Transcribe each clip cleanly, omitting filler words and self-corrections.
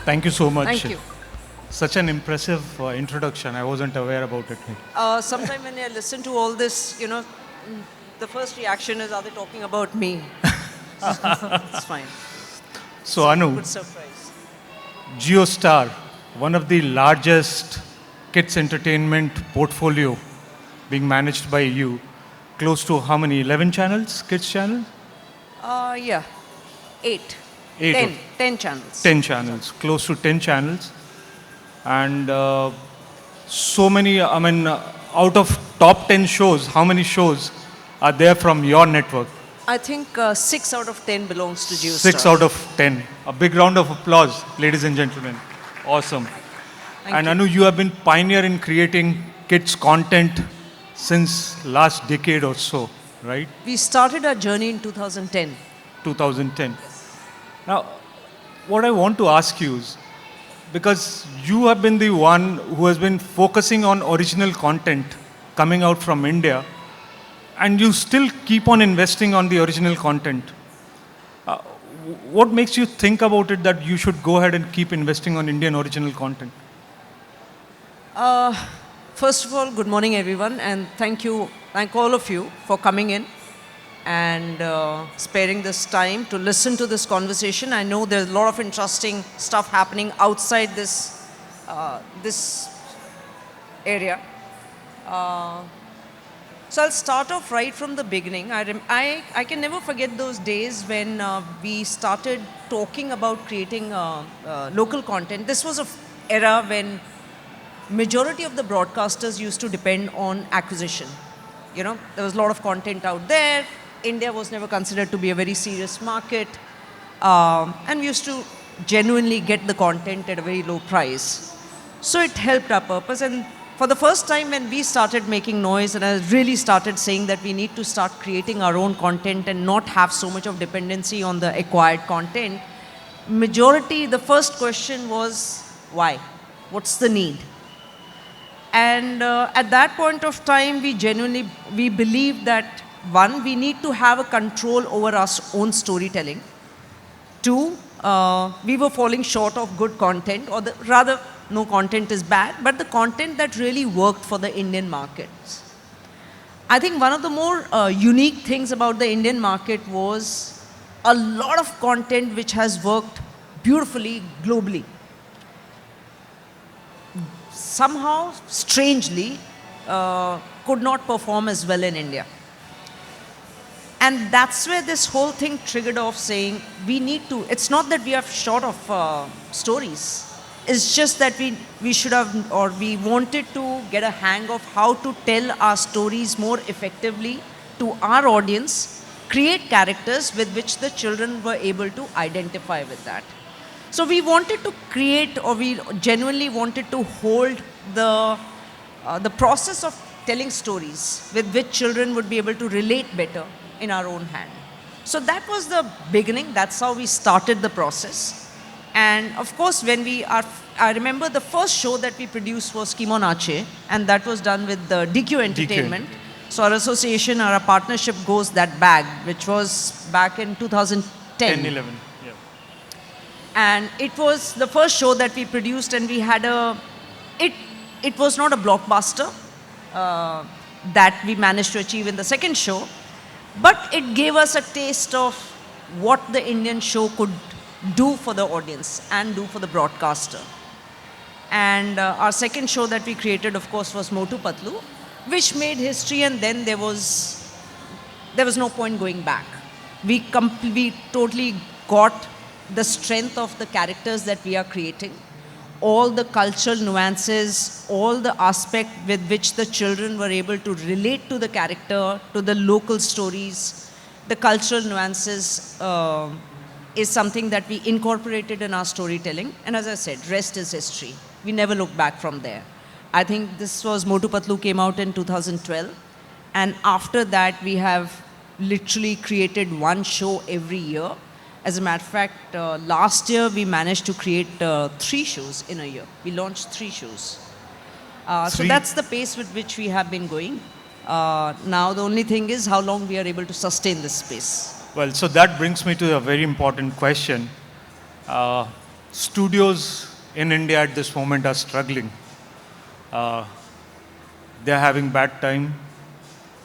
Thank you so much. Thank you. Such an impressive introduction. I wasn't aware about it. Sometime when I listen to all this, the first reaction is, are they talking about me? It's fine. So Anu, Good surprise. JioStar, one of the largest kids entertainment portfolio being managed by you, close to how many? 11 channels, kids channel? Yeah. 8. Eight 10. of- 10 channels. 10 channels, close to 10 channels. And so many, out of top 10 shows, how many shows are there from your network? I think 6 out of 10 belongs to JioStar. 6 out of 10. A big round of applause, ladies and gentlemen. Awesome. Thank And you. Anu, you have been pioneer in creating kids content since last decade or so, right? We started our journey in 2010. 2010. Now, what I want to ask you is, because you have been the one who has been focusing on original content coming out from India, and you still keep on investing on the original content. What makes you think about it that you should go ahead and keep investing on Indian original content? First of all, good morning, everyone, and thank all of you for coming in and sparing this time to listen to this conversation. I know there's a lot of interesting stuff happening outside this area. So I'll start off right from the beginning. I can never forget those days when we started talking about creating local content. This was an era when majority of the broadcasters used to depend on acquisition. There was a lot of content out there. India was never considered to be a very serious market. And we used to genuinely get the content at a very low price. So it helped our purpose. And for the first time when we started making noise, and I really started saying that we need to start creating our own content and not have so much of dependency on the acquired content, the first question was, why? What's the need? And at that point of time, we believed that, one, we need to have a control over our own storytelling. Two, we were falling short of good content, or rather, no content is bad, but the content that really worked for the Indian markets. I think one of the more unique things about the Indian market was a lot of content which has worked beautifully globally. Somehow, strangely, could not perform as well in India. And that's where this whole thing triggered off saying, it's not that we are short of stories. It's just that we should have, or we wanted to get a hang of how to tell our stories more effectively to our audience, create characters with which the children were able to identify with that. So we wanted to create, or we genuinely wanted to hold the process of telling stories with which children would be able to relate better in our own hand. So that was the beginning. That's how we started the process. And of course, I remember the first show that we produced was Kimo Nache, and that was done with the DQ Entertainment. So our association, our partnership goes that back, which was back in 2010. 10, 11. Yeah. And it was the first show that we produced, and we had it was not a blockbuster that we managed to achieve in the second show, but it gave us a taste of what the Indian show could do for the audience and do for the broadcaster. And our second show that we created, of course, was Motu Patlu, which made history, and then there was no point going back. We totally got the strength of the characters that we are creating, all the cultural nuances, all the aspect with which the children were able to relate to the character, to the local stories, the cultural nuances is something that we incorporated in our storytelling. And as I said, rest is history. We never look back from there. I think this was Motu Patlu came out in 2012. And after that, we have literally created one show every year. As a matter of fact, last year we managed to create 3 shows in a year. We launched 3 shows. So that's the pace with which we have been going. Now the only thing is how long we are able to sustain this pace. Well, so that brings me to a very important question. studios in India at this moment are struggling. They're having bad time.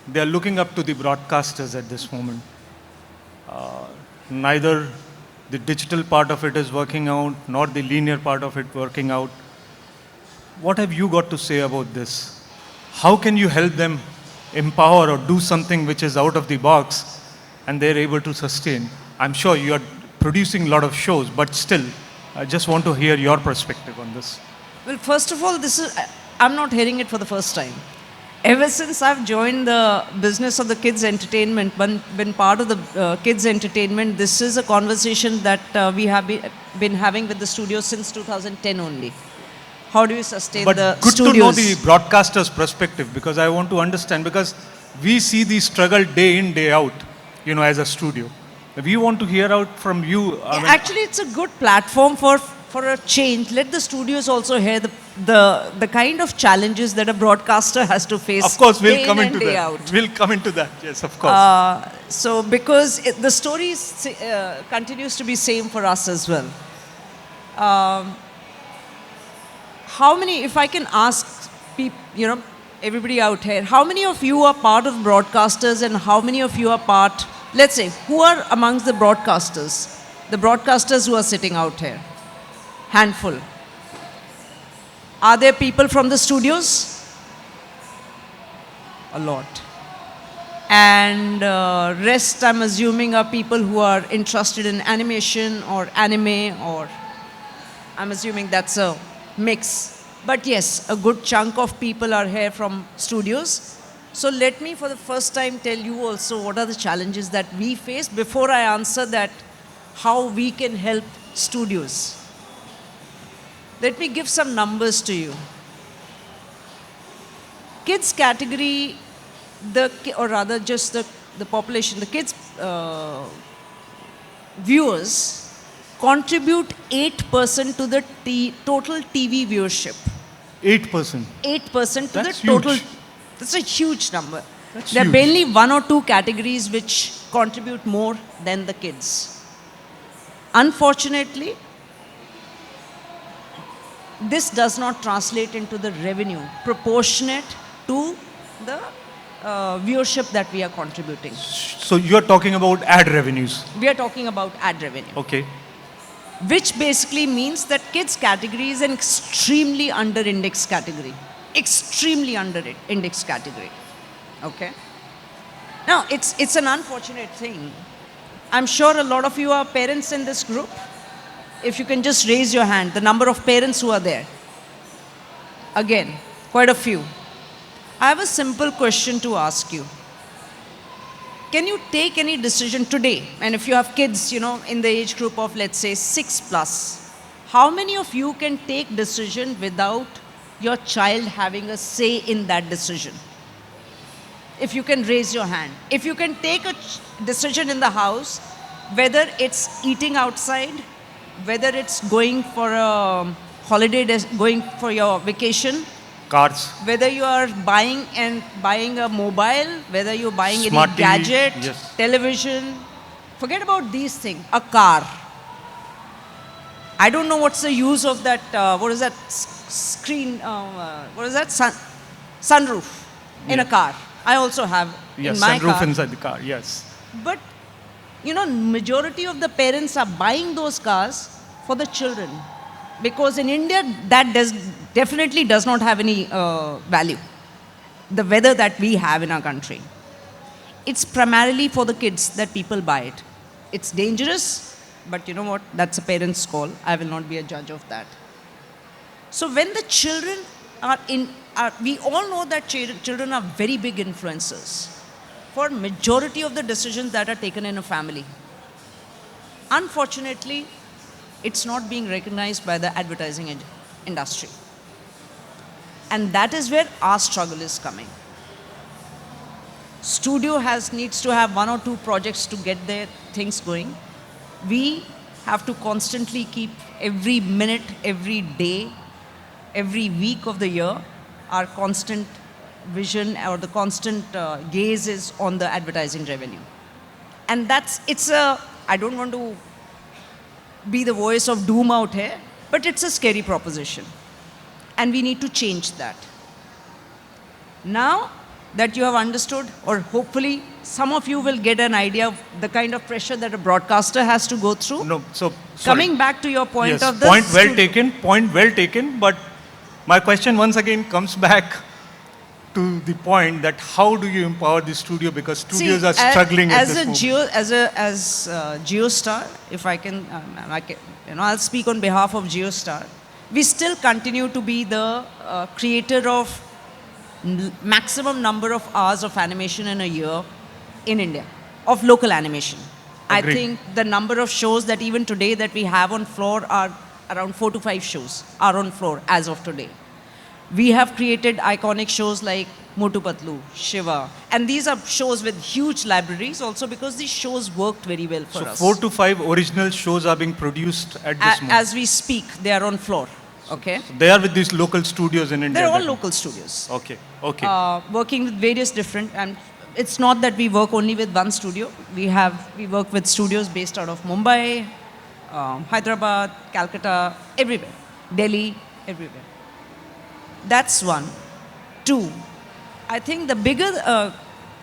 They're looking up to the broadcasters at this moment. Neither the digital part of it is working out, nor the linear part of it working out. What have you got to say about this? How can you help them empower or do something which is out of the box and they're able to sustain? I'm sure you are producing a lot of shows, but still, I just want to hear your perspective on this. Well, first of all, I'm not hearing it for the first time. Ever since I've joined the business of the kids' entertainment, been part of the kids' entertainment, this is a conversation that we have been having with the studios since 2010 only. How do you sustain But the good studios? to know the broadcaster's perspective, because I want to understand, because we see the struggle day in, day out, as a studio. We want to hear out from you. Actually, it's a good platform for a change. Let the studios also hear the kind of challenges that a broadcaster has to face. Of course, we'll day come in into and day that. out. We'll come into that. Yes, of course. So because the story continues to be same for us as well. How many, if I can ask people, everybody out here, how many of you are part of broadcasters and how many of you are part, let's say, who are amongst the broadcasters who are sitting out here? Handful. Are there people from the studios? A lot. And rest, I'm assuming, are people who are interested in animation or anime, or I'm assuming that's a mix. But yes, a good chunk of people are here from studios. So let me for the first time tell you also what are the challenges that we face before I answer that, how we can help studios. Let me give some numbers to you. Kids category, or rather just the population, the kids viewers contribute 8% to the total TV viewership. 8%. 8% to That's the total. huge. That's a huge number. That's There are huge. barely one or two categories which contribute more than the kids. Unfortunately, this does not translate into the revenue proportionate to the viewership that we are contributing. So you're talking about ad revenues. We are talking about ad revenue, Okay. which basically means that kids category is an extremely under-indexed category. Extremely under-indexed category. Okay? Now, it's an unfortunate thing. I'm sure a lot of you are parents in this group. If you can just raise your hand, the number of parents who are there. Again, quite a few. I have a simple question to ask you. Can you take any decision today? And if you have kids, in the age group of, let's say, 6+, how many of you can take decision without your child having a say in that decision? If you can raise your hand. If you can take a decision in the house, whether it's eating outside, whether it's going for a holiday, going for your vacation, Cars. whether you are buying a mobile, whether you're buying Smart any TV, gadget, yes. television, forget about these things, a car. I don't know what's the use of that, what is that screen, what is that, sunroof in a car. I also have Yes, in my sunroof car. inside the car. Yes. But, majority of the parents are buying those cars for the children. Because in India, that definitely does not have any value. The weather that we have in our country. It's primarily for the kids that people buy it. It's dangerous, but you know what? That's a parent's call. I will not be a judge of that. So when the children we all know that children are very big influencers for majority of the decisions that are taken in a family. Unfortunately, it's not being recognized by the advertising industry. And that is where our struggle is coming. Studio needs to have one or two projects to get their things going. We have to constantly keep every minute, every day, every week of the year, our constant vision or the constant gaze is on the advertising revenue. And I don't want to be the voice of doom out here, but it's a scary proposition. And we need to change that. Now that you have understood, or hopefully some of you will get an idea of the kind of pressure that a broadcaster has to go through. No, so sorry. Coming back to your point Yes, of the point well taken, point well taken. But my question once again comes back to the point that how do you empower the studio, because studios are struggling at as this a moment. GeoStar, if I can, I'll speak on behalf of GeoStar. We still continue to be the creator of maximum number of hours of animation in a year in India, of local animation. Agreed. I think the number of shows that even today that we have on floor are around 4 to 5 shows are on floor as of today. We have created iconic shows like Motu Patlu, Shiva, and these are shows with huge libraries also because these shows worked very well for So us. 4 to 5 original shows are being produced at this moment. As we speak, they are on floor. Okay? They are with these local studios in India. They're all that- local studios. Okay, okay. Working with various different, and it's not that we work only with one studio. We work with studios based out of Mumbai, Hyderabad, Calcutta, everywhere, Delhi, everywhere. That's one. Two, I think the bigger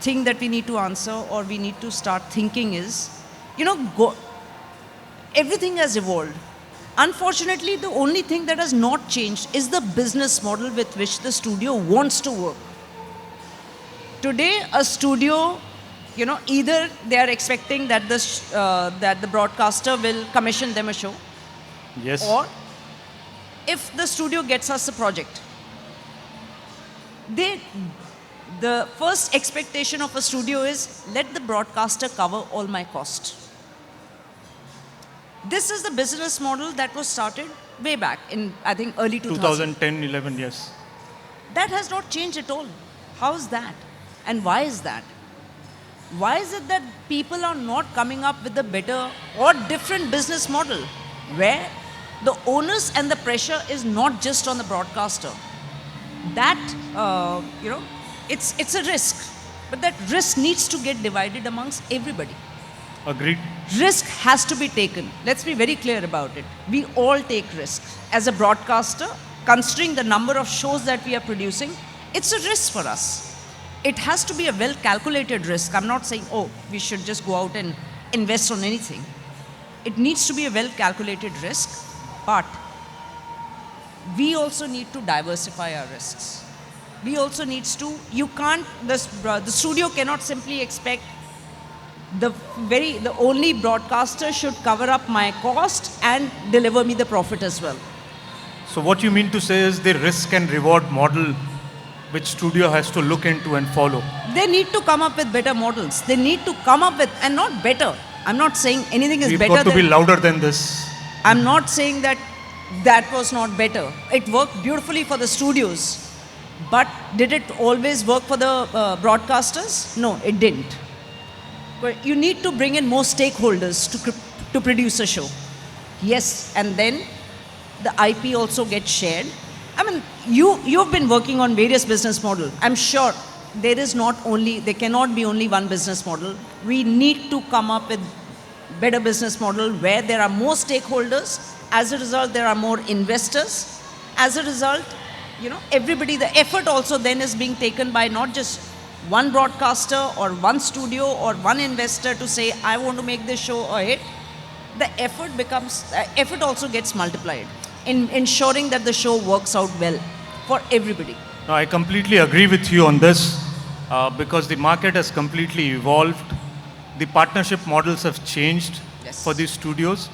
thing that we need to answer or we need to start thinking is, everything has evolved. Unfortunately, the only thing that has not changed is the business model with which the studio wants to work. Today, a studio, either they are expecting that that the broadcaster will commission them a show, Yes. or if the studio gets us a project, the first expectation of a studio is let the broadcaster cover all my cost. This is the business model that was started way back in, I think, early 2000. 2010, 11, yes. That has not changed at all. How is that? And why is that? Why is it that people are not coming up with a better or different business model where the onus and the pressure is not just on the broadcaster? That, it's a risk. But that risk needs to get divided amongst everybody. Agreed. Risk has to be taken. Let's be very clear about it. We all take risks. As a broadcaster, considering the number of shows that we are producing, it's a risk for us. It has to be a well-calculated risk. I'm not saying, we should just go out and invest on anything. It needs to be a well-calculated risk, but we also need to diversify our risks. We also needs to, the studio cannot simply expect the only broadcaster should cover up my cost and deliver me the profit as well. So what you mean to say is the risk and reward model which studio has to look into and follow. They need to come up with better models. They need to come up with, and not better. I'm not saying anything is We've better got to be than, louder than this. I'm not saying that was not better. It worked beautifully for the studios. But did it always work for the broadcasters? No, it didn't. But you need to bring in more stakeholders to produce a show. Yes, and then the IP also gets shared. I mean, you've been working on various business models. I'm sure there cannot be only one business model. We need to come up with better business model where there are more stakeholders. As a result, there are more investors. As a result, everybody, the effort also then is being taken by not just one broadcaster or one studio or one investor to say, I want to make this show a hit. The effort also gets multiplied in ensuring that the show works out well for everybody. No, I completely agree with you on this because the market has completely evolved. The partnership models have changed Yes. for these studios.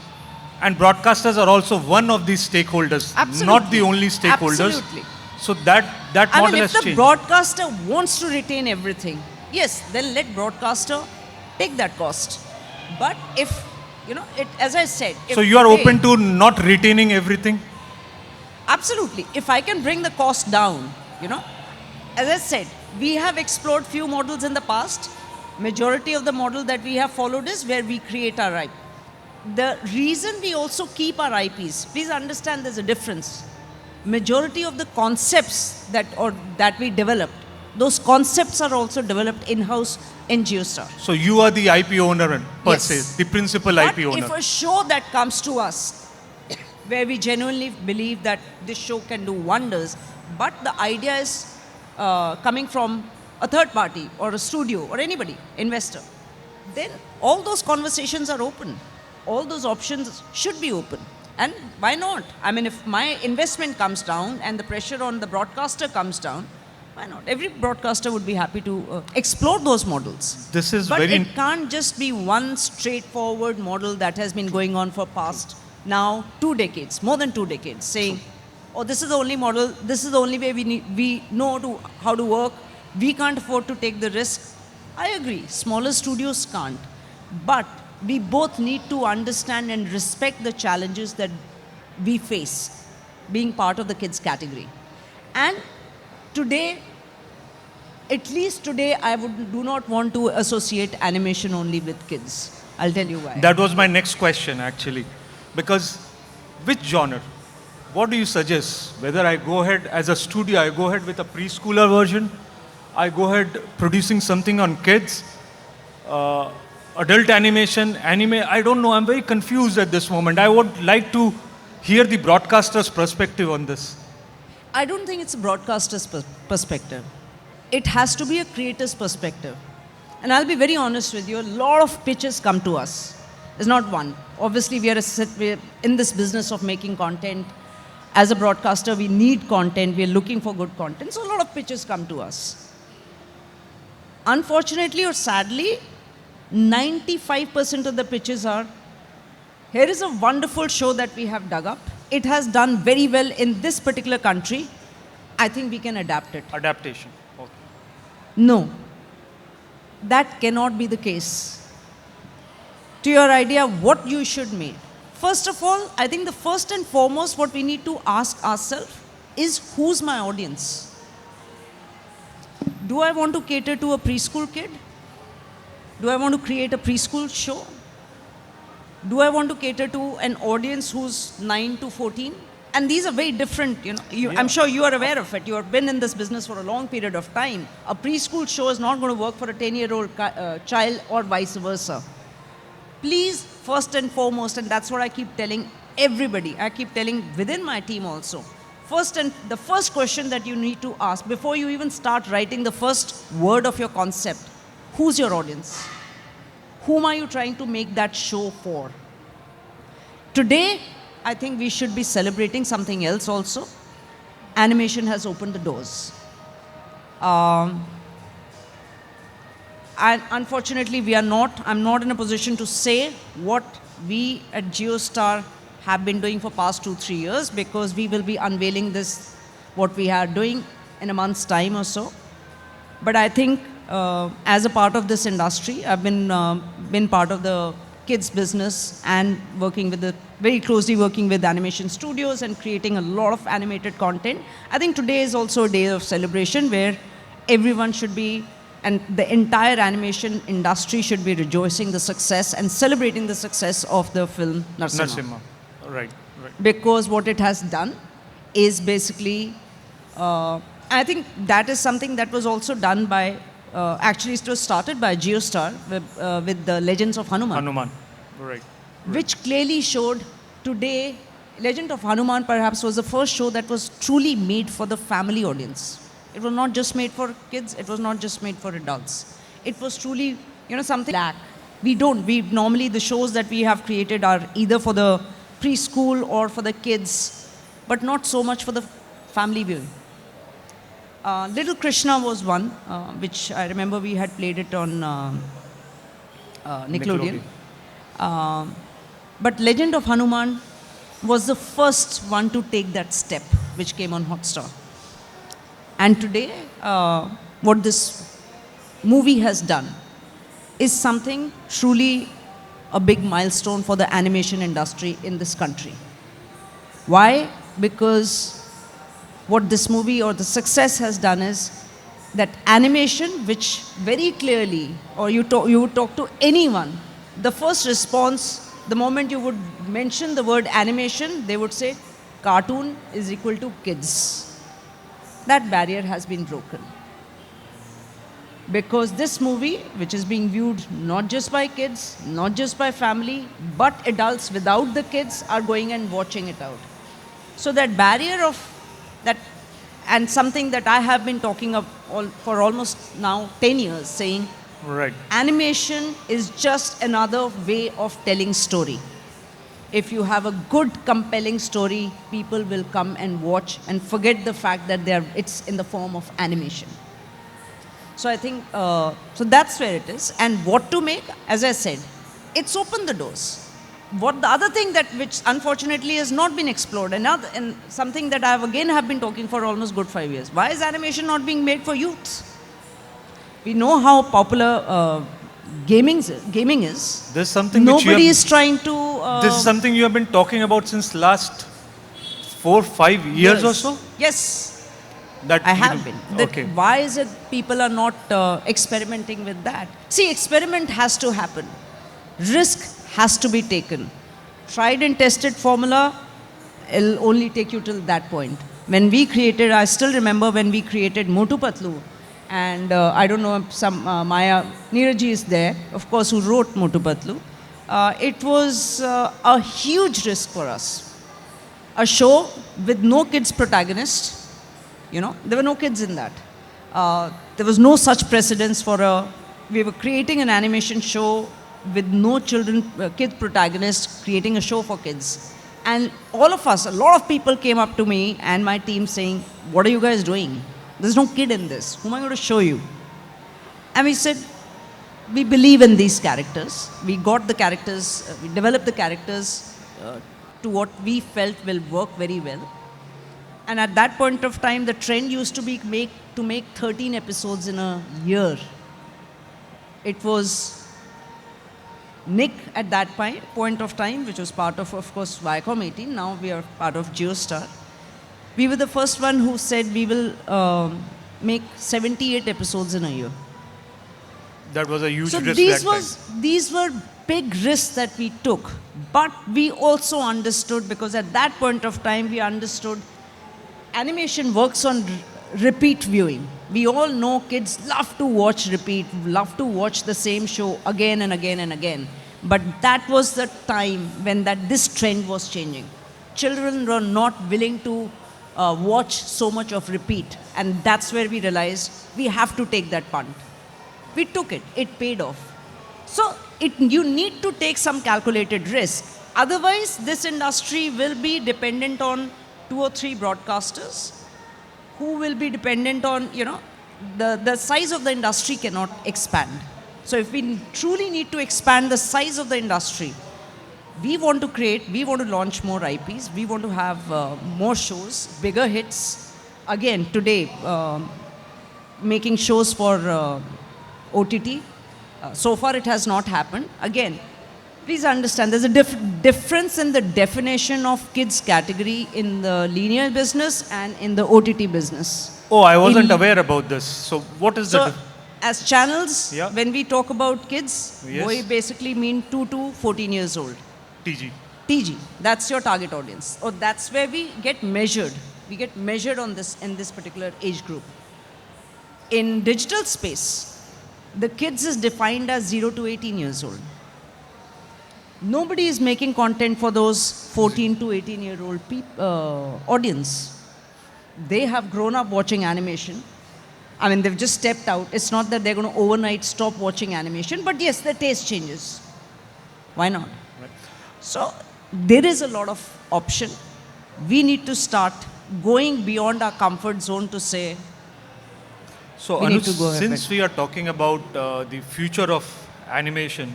And broadcasters are also one of these stakeholders, Absolutely. not the only stakeholders. Absolutely. So that model if has the changed. broadcaster wants to retain everything, yes, then let broadcaster take that cost. But if, as I said, So you are open to not retaining everything? Absolutely. If I can bring the cost down, as I said, we have explored few models in the past. Majority of the model that we have followed is where we create our IP. The reason we also keep our IPs, please understand there's a difference. Majority of the concepts that we developed Those concepts are also developed in-house in JioStar. So you are the IP owner per Yes. se, the principal But IP owner. if a show that comes to us, where we genuinely believe that this show can do wonders, but the idea is coming from a third party or a studio or anybody, investor, then all those conversations are open. All those options should be open. And why not? I mean, if my investment comes down and the pressure on the broadcaster comes down, why not? Every broadcaster would be happy to explore those models. This is But very... it can't just be one straightforward model that has been going on for past now 2 decades, more than 2 decades, saying, oh, this is the only model, this is the only way we know how to work, we can't afford to take the risk. I agree, smaller studios can't. But we both need to understand and respect the challenges that we face being part of the kids category. And today, at least today, I do not want to associate animation only with kids. I'll tell you why. That was my next question actually. Because which genre? What do you suggest? Whether I go ahead as a studio, I go ahead with a preschooler version, I go ahead producing something on kids, adult animation, anime, I don't know. I'm very confused at this moment. I would like to hear the broadcaster's perspective on this. I don't think it's a broadcaster's perspective. It has to be a creator's perspective. And I'll be very honest with you, a lot of pitches come to us. There's not one. Obviously, we're in this business of making content. As a broadcaster, we need content. We're looking for good content. So a lot of pitches come to us. Unfortunately or sadly, 95% of the pitches are, here is a wonderful show that we have dug up. It has done very well in this particular country. I think we can adapt it. Adaptation. Okay. No, that cannot be the case. To your idea, what you should make. First of all, I think the first and foremost what we need to ask ourselves is, who's my audience? Do I want to cater to a preschool kid? Do I want to create a preschool show? Do I want to cater to an audience who's 9 to 14? And these are very different, I'm sure you are aware of it. You have been in this business for a long period of time. A preschool show is not going to work for a 10-year-old child or vice versa. Please, first and foremost, and that's what I keep telling everybody, I keep telling within my team also, the first question that you need to ask before you even start writing the first word of your concept, who's your audience? Whom are you trying to make that show for? Today, I think we should be celebrating something else also. Animation has opened the doors. And unfortunately, I'm not in a position to say what we at JioStar have been doing for past 2-3 years, because we will be unveiling this, what we are doing in a month's time or so. But I think as a part of this industry, I've been part of the kids business and very closely working with animation studios and creating a lot of animated content. I think today is also a day of celebration where everyone should be, and the entire animation industry should be rejoicing the success and celebrating the success of the film Narsimha. Right. Because what it has done is basically, I think that is something that was also done by, actually it was started by JioStar with the Legends of Hanuman. Right. Which clearly showed today, Legend of Hanuman perhaps was the first show that was truly made for the family audience. It was not just made for kids, it was not just made for adults. It was truly, something black. Normally the shows that we have created are either for the preschool or for the kids, but not so much for the family viewing. Little Krishna was one, which I remember we had played it on Nickelodeon. But Legend of Hanuman was the first one to take that step, which came on Hotstar. And today, what this movie has done is something truly a big milestone for the animation industry in this country. Why? Because what this movie or the success has done is that animation, which very clearly, or you would talk to anyone, the first response, the moment you would mention the word animation, they would say cartoon is equal to kids. That barrier has been broken. because this movie, which is being viewed not just by kids, not just by family, but adults without the kids are going and watching it out. So that barrier of that, and something that I have been talking of for almost now 10 years, saying Right. animation is just another way of telling story. If you have a good, compelling story, people will come and watch and forget the fact that it's in the form of animation. So I think, so that's where it is. And what to make, as I said, it's opened the doors. What the other thing that which unfortunately has not been explored, and something that I have been talking for almost good 5 years. Why is animation not being made for youths? We know how popular gaming is. This is something which you Nobody have, is trying to. this is something you have been talking about since last 4-5 years or so. Yes. That I you have know- been. That Okay. Why is it people are not experimenting with that? See, experiment has to happen. Risk has to be taken. Tried and tested formula will only take you till that point. When we created, I still remember when we created Motu Patlu, and I don't know if some Maya Neeraj is there, of course, who wrote Motu Patlu. It was a huge risk for us. A show with no kids protagonist. You know, there were no kids in that. There was no such precedence for a. We were creating an animation show with no kid protagonist, creating a show for kids. And all of us, a lot of people came up to me and my team saying, "What are you guys doing? There's no kid in this. Who am I going to show you?" And we said, we believe in these characters. We got the characters, we developed the characters to what we felt will work very well. And at that point of time, the trend used to be to make 13 episodes in a year. It was Nick at that point of time, which was part of course, Viacom 18. Now we are part of JioStar. We were the first one who said we will make 78 episodes in a year. That was a huge So risk these were big risks that we took. But we also understood, because at that point of time we understood animation works on repeat viewing. We all know kids love to watch repeat, love to watch the same show again and again and again. But that was the time when this trend was changing. Children were not willing to watch so much of repeat. And that's where we realized we have to take that punt. We took it. It paid off. So you need to take some calculated risk. Otherwise, this industry will be dependent on 2 or 3 broadcasters who will be dependent on, the size of the industry cannot expand. So if we truly need to expand the size of the industry, we want to launch more IPs, we want to have more shows, bigger hits. Again, today, making shows for OTT. So far it has not happened. Again, please understand, there's a difference in the definition of kids category in the linear business and in the OTT business. Oh, I wasn't In- aware about this. So what is So, the... as channels, Yeah. when we talk about kids, Yes. we basically mean 2 to 14 years old. TG. TG, that's your target audience. Or that's where we get measured. We get measured on this in this particular age group. In digital space, the kids is defined as 0 to 18 years old. Nobody is making content for those 14 to 18-year-old audience. They have grown up watching animation. I mean, they've just stepped out. It's not that they're going to overnight stop watching animation, but yes, their taste changes. Why not? So there is a lot of option. We need to start going beyond our comfort zone to say, So We need Anuj, to go ahead. since we are talking about the future of animation,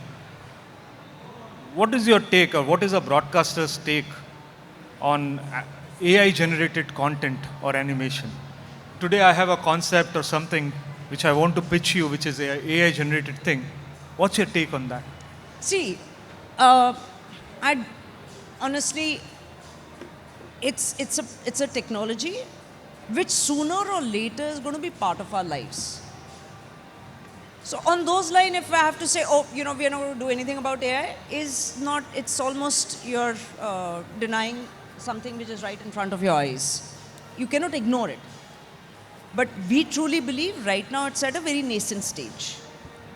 what is your take, or what is a broadcaster's take on AI-generated content or animation? Today I have a concept or something which I want to pitch you, which is a AI-generated thing. What's your take on that? see, I honestly, it's a technology which sooner or later is going to be part of our lives. So on those lines, if I have to say, we are not going to do anything about AI, it's almost you're denying something which is right in front of your eyes. You cannot ignore it. But we truly believe right now it's at a very nascent stage.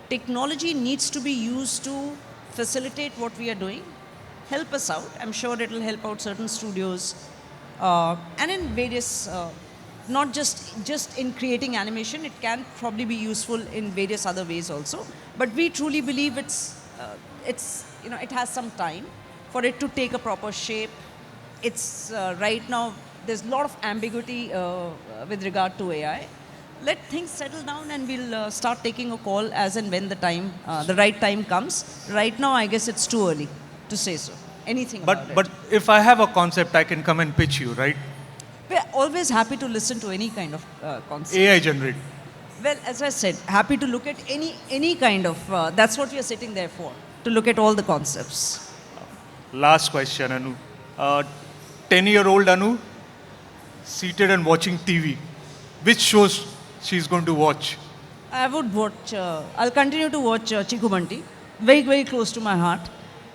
Technology needs to be used to facilitate what we are doing, help us out. I'm sure it will help out certain studios, and in various, not just in creating animation. It can probably be useful in various other ways also. But we truly believe it's it has some time for it to take a proper shape. It's right now there's a lot of ambiguity with regard to AI. Let things settle down and we'll start taking a call as and when the right time comes. Right now, I guess it's too early to say so. Anything about it. But if I have a concept, I can come and pitch you, right? We're always happy to listen to any kind of concept. AI generate. Well, as I said, happy to look at any kind of. That's what we are sitting there for, to look at all the concepts. Last question, Anu. 10-year-old Anu, seated and watching TV. Which shows she's going to watch? I would watch. I'll continue to watch Chiku Bunty. Very close to my heart.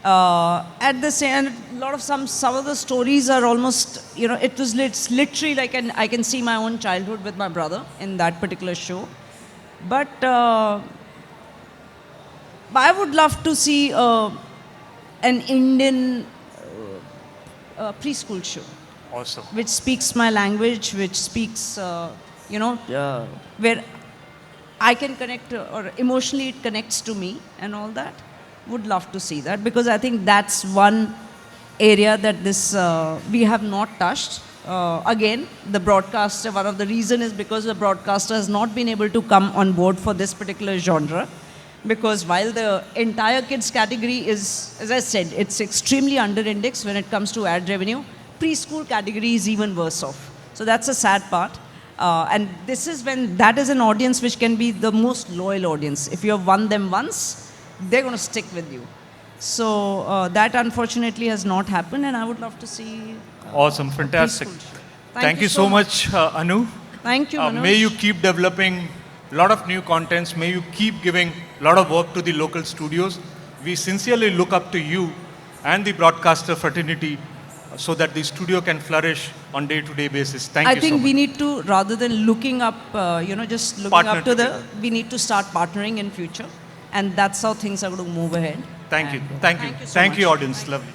At the same, a lot of some of the stories are almost. It's literally like I can see my own childhood with my brother in that particular show. But I would love to see an Indian preschool show, Awesome. which speaks my language, which speaks, where I can connect or emotionally it connects to me and all that. Would love to see that because I think that's one area that we have not touched. Again, the broadcaster, one of the reason is because the broadcaster has not been able to come on board for this particular genre. Because while the entire kids category is, as I said, it's extremely under-indexed when it comes to ad revenue, preschool category is even worse off. So that's a sad part. And this is when that is an audience which can be the most loyal audience. If you have won them once, they're going to stick with you. So that unfortunately has not happened, and I would love to see. Awesome, fantastic. preschool show. Thank you so much, Anu. Thank you, Manoj. May you keep developing a lot of new contents. May you keep giving a lot of work to the local studios. We sincerely look up to you and the broadcaster fraternity so that the studio can flourish on day-to-day basis. Thank I you so think much. we need to, rather than looking up, just looking Partner up to together. we need to start partnering in future. And that's how things are going to move ahead. Thank you. And, Thank you. so Thank you, much. audience. Lovely.